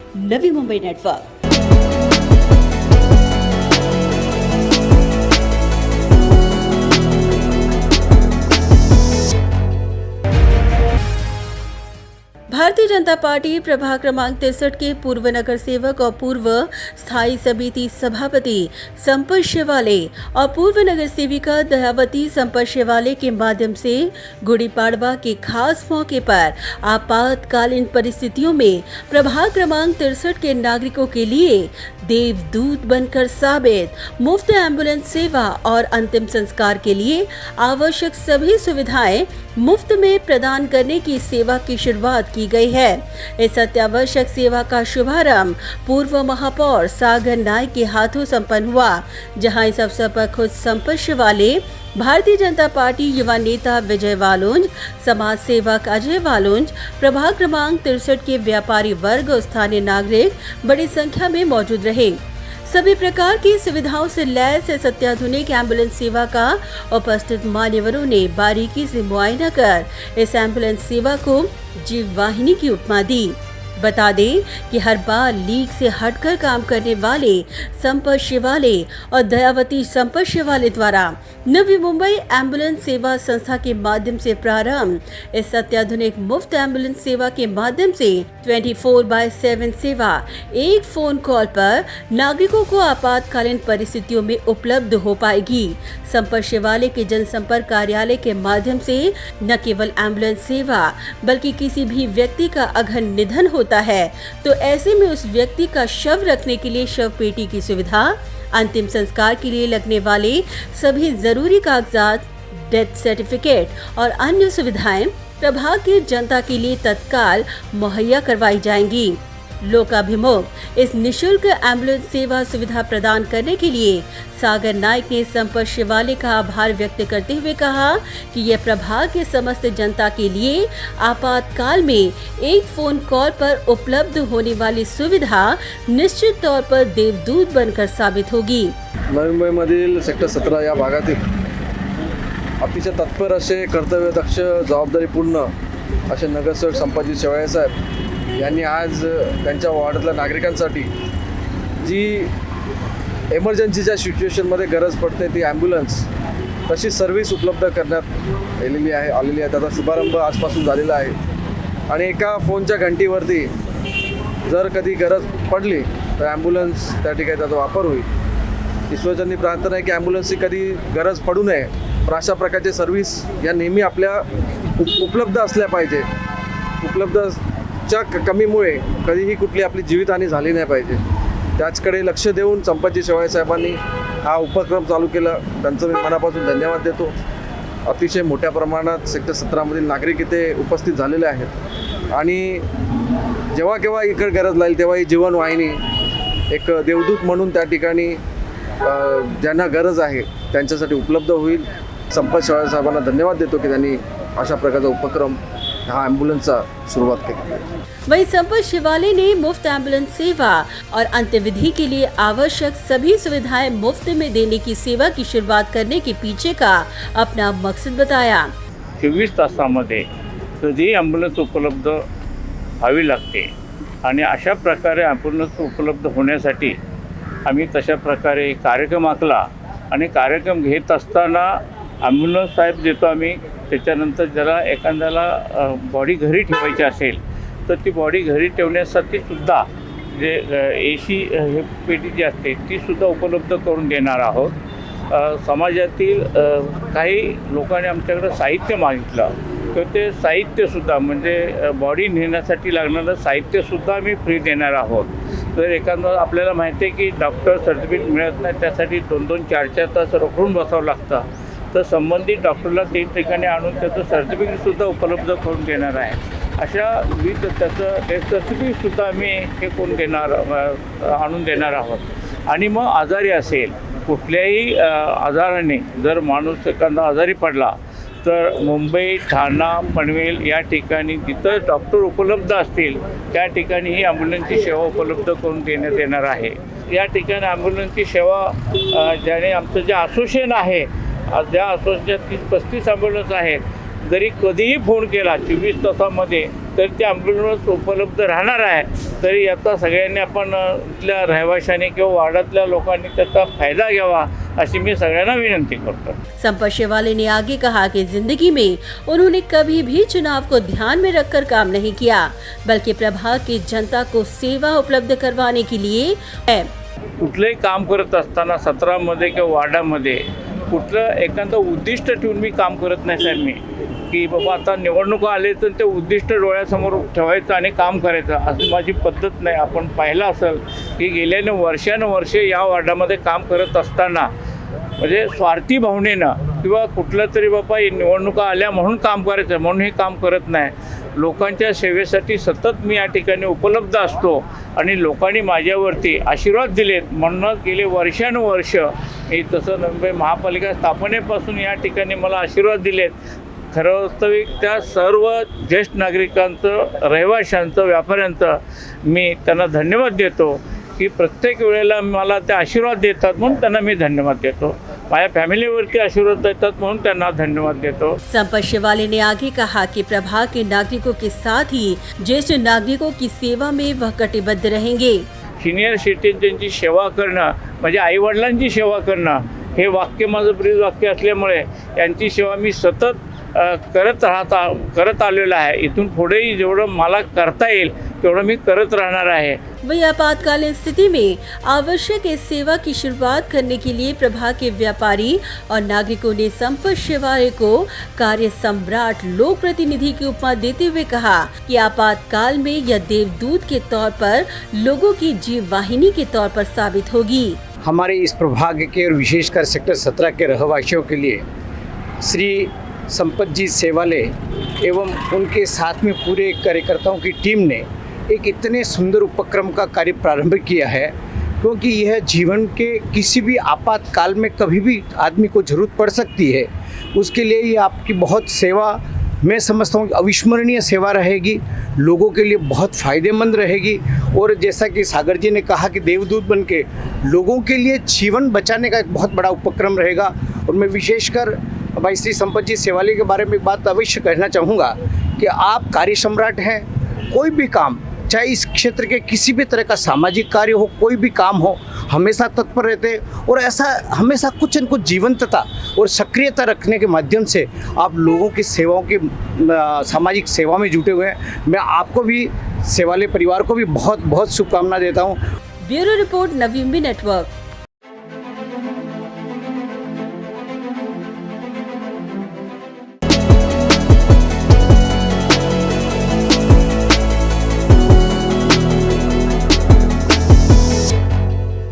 Navi Mumbai network. Bharatiya Janata party प्रभाग क्रमांक 63 के पूर्व नगर सेवक और पूर्व स्थायी समिति सभापति संपत शिवाले और पूर्व नगर सेविका दयावती संपत शिवाले के माध्यम से गुड़ी पाड़वा के खास मौके पर आपातकालीन परिस्थितियों में प्रभाग क्रमांक 63 के नागरिकों के लिए देवदूत बनकर साबित मुफ्त एम्बुलेंस सेवा और अंतिम संस्कार के लिए आवश्यक सभी सुविधाएं मुफ्त में प्रदान करने की सेवा की शुरुआत की गई है. इस अत्यावश्यक सेवा का शुभारंभ पूर्व महापौर सागर नाइक के हाथों संपन्न हुआ, जहां इस अवसर पर खुद संपत शिवाले, भारतीय जनता पार्टी युवा नेता विजय वालोंज, समाज सेवक अजय वालोंज, प्रभाग क्रमांक 63 के व्यापारी वर्ग और स्थानीय नागरिक बड़ी संख्या में मौजूद रहे. सभी प्रकार की सुविधाओं से लैस इस अत्याधुनिक एम्बुलेंस सेवा का उपस्थित मान्यवरों ने बारीकी से मुआयना कर इस एम्बुलेंस सेवा को जीववाहिनी की उपमा दी. बता दें कि हर बार लीग से हटकर काम करने वाले संपत शिवाले और दयावती संपत शिवाले द्वारा नवी मुंबई एम्बुलेंस सेवा संस्था के माध्यम से प्रारंभ इस अत्याधुनिक मुफ्त एम्बुलेंस सेवा के माध्यम से 24/7 सेवा एक फोन कॉल पर नागरिकों को आपातकालीन परिस्थितियों में उपलब्ध हो पाएगी. संपत शिवाले के जनसंपर्क कार्यालय के माध्यम से न केवल एम्बुलेंस सेवा बल्कि किसी भी व्यक्ति का अगर निधन होता है तो ऐसे में उस व्यक्ति का शव रखने के लिए शव पेटी की सुविधा, अंतिम संस्कार के लिए लगने वाले सभी जरूरी कागजात, डेथ सर्टिफिकेट और अन्य सुविधाएं प्रभाग की जनता के लिए तत्काल मुहैया करवाई जाएंगी. लोकाभिमुख इस निशुल्क एम्बुलेंस सेवा सुविधा प्रदान करने के लिए सागर नाइक ने संपत शिवाले का आभार व्यक्त करते हुए कहा कि यह प्रभाग के समस्त जनता के लिए आपातकाल में एक फोन कॉल पर उपलब्ध होने वाली सुविधा निश्चित तौर पर देवदूत बनकर साबित होगी. नवी मुंबईमधील सेक्टर 17 या भागातील अतिशय तत्पर असे कर्तव्यदक्ष जबाबदारीपूर्ण असे नगरसेवक संपतजी शिवाळे साहेब यांनी आज त्यांच्या वॉर्डातल्या नागरिकांसाठी जी एमर्जन्सीच्या सिच्युएशनमध्ये गरज पडते ती ॲम्ब्युलन्स तशी सर्व्हिस उपलब्ध करण्यात आलेली आहे. त्याचा शुभारंभ आजपासून झालेला आहे आणि एका फोनच्या घंटीवरती जर कधी गरज पडली तर ॲम्ब्युलन्स त्या ठिकाणी त्याचा वापर होईल. ईश्वरचंदी प्रार्थना आहे की ॲम्ब्युलन्सची कधी गरज पडू नये, पण अशा प्रकारचे सर्व्हिस या नेहमी आपल्या उपलब्ध असल्या पाहिजे. उपलब्धच्या कमीमुळे कधीही कुठली आपली जीवितहानी झाली नाही पाहिजे. त्याचकडे लक्ष देऊन संपतजी शिवाळे साहेबांनी हा उपक्रम चालू केला. त्यांचं मी मनापासून धन्यवाद देतो. अतिशय मोठ्या प्रमाणात सेक्टर 17मधील नागरिक इथे उपस्थित झालेले आहेत आणि जेव्हा केव्हा इकडे गरज लागेल तेव्हा ही जीवनवाहिनी एक देवदूत म्हणून त्या ठिकाणी ज्यांना गरज आहे त्यांच्यासाठी उपलब्ध होईल. संपत शिवाळे साहेबांना धन्यवाद देतो की त्यांनी अशा प्रकारचा उपक्रम हाँ एम्बुलेंसचा शुरुआत की. वहीं संपत शिवाले ने मुफ्त एम्बुलेंस सेवा और अंत्यविधि के लिए आवश्यक सभी सुविधाएं मुफ्त में देने की सेवा की शुरुआत करने के पीछे का अपना मकसद बताया. 24 तासामध्ये कधी ॲम्ब्युलन्स उपलब्ध व्हावी लागते आणि अशा प्रकारे ॲम्ब्युलन्स उपलब्ध होण्यासाठी आम्ही तशा प्रकारे कार्यक्रम आखला आणि कार्यक्रम घेत असताना ॲम्ब्युलन्स साहेब देतो आम्ही. त्याच्यानंतर ज्याला एखाद्याला बॉडी घरी ठेवायची असेल तर ती बॉडी घरी ठेवण्यासाठी सुद्धा जे AC हे पेटी जी असते तीसुद्धा उपलब्ध करून देणार आहोत. समाजातील काही लोकांनी आमच्याकडं साहित्य मागितलं तर ते साहित्यसुद्धा म्हणजे बॉडी नेण्यासाठी लागणारं साहित्यसुद्धा आम्ही फ्री देणार आहोत. तर एखादं आपल्याला माहिती आहे की डॉक्टर सर्टिफिकेट मिळत नाही, त्यासाठी 2-2, 4-4 तास रोखून बसावं लागतं. तर संबंधित डॉक्टरला 3 ठिकाणी आणून त्याचं सर्टिफिकेटसुद्धा उपलब्ध करून देणार आहे. अशा विविध त्याचं डेथ सर्टिफिकेटसुद्धा आम्ही हे करून देणार आणून देणार आहोत. आणि मग आजारी असेल कुठल्याही आजाराने जर माणूस एखादा आजारी पडला तर मुंबई, ठाणा, पनवेल या ठिकाणी जिथं डॉक्टर उपलब्ध असतील त्या ठिकाणी ही ॲम्ब्युलन्सची सेवा उपलब्ध करून देण्यात येणार आहे. या ठिकाणी ॲम्ब्युलन्सची सेवा ज्याने आमचं जे असोसिएशन आहे त्या असोसिएशनात 30-35 ॲम्ब्युलन्स आहेत. जरी कधीही फोन केला 24 तासामध्ये तरी ते ॲम्ब्युलन्स उपलब्ध राहणार आहे. तरी याचा सगळ्यांनी आपण इथल्या रहिवाशांनी किंवा वार्डातल्या लोकांनी त्याचा फायदा घ्यावा अशी मी सगळ्यांना विनंती करतो. संपत शिवाले ने आगे कहा कि जिंदगी में उन्होंने कभी भी चुनाव को ध्यान में रखकर काम नहीं किया, बल्कि प्रभाग की जनता को सेवा उपलब्ध करवाने के लिए है. कुठलंही काम करत असताना 17मध्ये किंवा वार्डामध्ये कुठलं एखादं उद्दिष्ट ठेवून मी काम करत नाही साहेब. मी की बाबा आता निवडणुका आले तर ते उद्दिष्ट डोळ्यासमोर ठेवायचं आणि काम करायचं असं माझी पद्धत नाही. आपण पाहिलं असेल की गेल्याने वर्षानुवर्षे या वार्डामध्ये काम करत असताना म्हणजे स्वार्थी भावनेनं किंवा कुठलं तरी बाबा निवडणुका आल्या म्हणून काम करायचं म्हणून हे काम करत नाही. लोकांच्या सेवेसाठी सतत मी या ठिकाणी उपलब्ध असतो आणि लोकांनी माझ्यावरती आशीर्वाद दिलेत म्हणून गेले वर्षानुवर्ष मी तसं मुंबई महापालिका स्थापनेपासून या ठिकाणी मला आशीर्वाद दिलेत. खरं वास्तविक त्या सर्व ज्येष्ठ नागरिकांचं, रहिवाशांचं, व्यापाऱ्यांचं मी त्यांना धन्यवाद देतो की प्रत्येक वेळेला मला ते आशीर्वाद देतात म्हणून त्यांना मी धन्यवाद देतो. माझ्या फॅमिलीवरती आशीर्वाद देतात म्हणून त्यांना धन्यवाद देतो. संपत शिवाले ने आगे कहा कि प्रभाग के नागरिकों के साथ ही ज्येष्ठ नागरिकों की सेवा में वह कटिबद्ध रहेंगे. सिनियर सिटीजनची सेवा करणं म्हणजे आईवडिलांची सेवा करणं हे वाक्य माझं ब्रीज वाक्य असल्यामुळे यांची सेवा मी सतत करत आलेला आहे. इथून पुढेही जेवढं मला करता येईल तेवढं मी करत राहणार आहे. वही आपातकालीन स्थिति में आवश्यक इस सेवा की शुरुआत करने के लिए प्रभाग के व्यापारी और नागरिकों ने संपत शिवाले को कार्य सम्राट लोक प्रतिनिधि की उपमा देते हुए कहा कि आपातकाल में यह देवदूत के तौर पर लोगों की जीववाहिनी के तौर पर साबित होगी. हमारे इस प्रभाग के और विशेषकर सेक्टर 17 के रहवासियों के लिए श्री संपत जी सेवाले एवं उनके साथ में पूरे कार्यकर्ताओं की टीम ने एक इतने सुंदर उपक्रम का कार्य प्रारंभ किया है, क्योंकि यह जीवन के किसी भी आपातकाल में कभी भी आदमी को ज़रूरत पड़ सकती है. उसके लिए ये आपकी बहुत सेवा, मैं समझता हूँ अविस्मरणीय सेवा रहेगी, लोगों के लिए बहुत फ़ायदेमंद रहेगी. और जैसा कि सागर जी ने कहा कि देवदूत बन के लोगों के लिए जीवन बचाने का एक बहुत बड़ा उपक्रम रहेगा. और मैं विशेषकर भाई श्री संपत जी सेवाले के बारे में एक बात अवश्य कहना चाहूँगा कि आप कार्य सम्राट हैं. कोई भी काम, चाहे इस क्षेत्र के किसी भी तरह का सामाजिक कार्य हो, कोई भी काम हो, हमेशा तत्पर रहते हैं और ऐसा हमेशा कुछ न कुछ जीवंतता और सक्रियता रखने के माध्यम से आप लोगों की सेवाओं की सामाजिक सेवा में जुटे हुए हैं. मैं आपको भी, सेवाले परिवार को भी बहुत बहुत शुभकामना देता हूँ. ब्यूरो रिपोर्ट, नवी नेटवर्क.